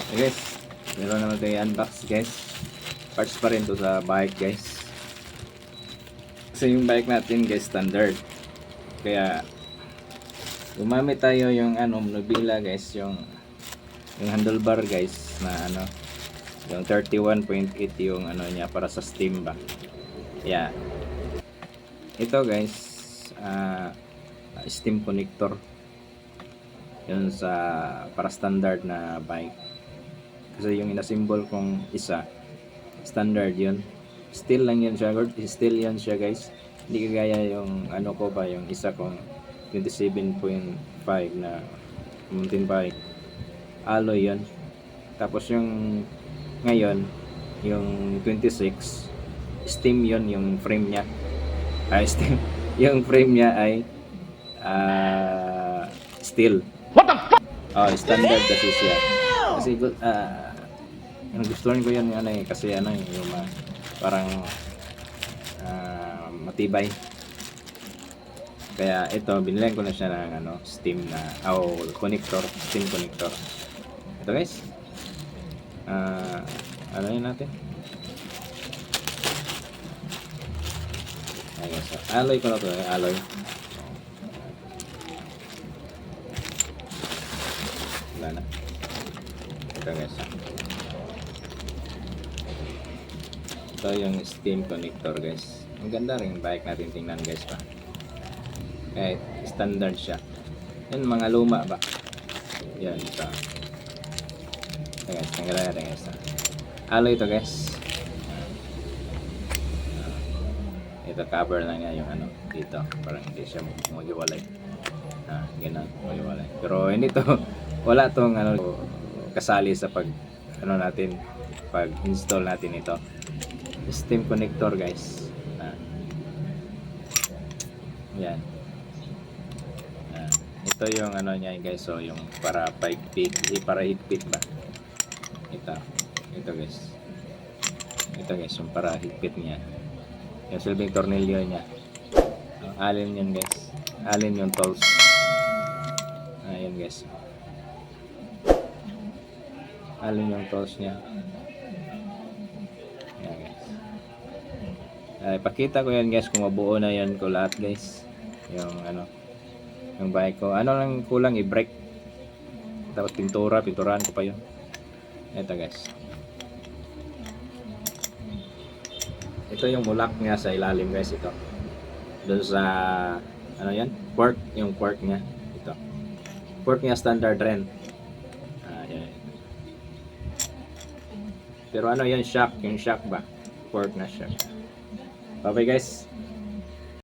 Okay guys, meron naman tayo unbox guys. Parts pa rin to sa bike guys. Kasi yung bike natin guys standard. Kaya gumamit tayo yung Nobila guys, yung handlebar guys na yung 31.8 yung niya para sa steam ba. Yeah. Ito guys, steam connector. Yun sa para standard na bike. Kasi yung inasimbol kong isa, standard yun. Steel lang yun siya, steel yan siya guys. Hindi kagaya yung ko ba, yung isa kong 27.5 na mountain bike. Alloy yun. Tapos yung ngayon, yung 26, steam yun yung frame niya. Steam. Yung frame niya ay steel. What the fuck? Oh, standard kasi siya. Kasi gustuhan ko yan kasi yung parang matibay. Kaya ito binilhan ko na siya ng steam na connector, steam connector. Ito guys. Yun natin. Ayan guys. Alloy ko na to, alloy. Wala na. Ito guys. Ito yung steam connector guys. Ang ganda rin yung bike natin tingnan guys pa. Kahit standard siya. Yan mga luma ba. Yan ito. Ito guys. Tanggalan natin guys. Alloy ito guys. Ito cover lang niya yung dito. Parang hindi siya magiwalay. Ganun. Magiwalay. Pero hindi to. Wala tong kasali sa pag natin. Pag install natin ito. Steam connector guys. Yan. Ito yung niya guys, so yung para higpit ba. Ito guys. Ito guys, yung para higpit niya. Yung silbing tornilyo niya. Alin yun guys. Alin yung tools. Ayan guys. Alin yung tools niya. Pakita ko yan guys kung mabuo na yan ko lahat guys. Yung bike ko. Lang kulang i-brake. Tapos pinturahan ko pa yun. Ito guys. Ito yung mulak niya sa ilalim guys, ito. Doon sa yan? Fork, yung fork niya. Ito. Fork niya standard rin. Yan. Pero yan shock, yung shock ba? Fork na shock. Bye bye guys.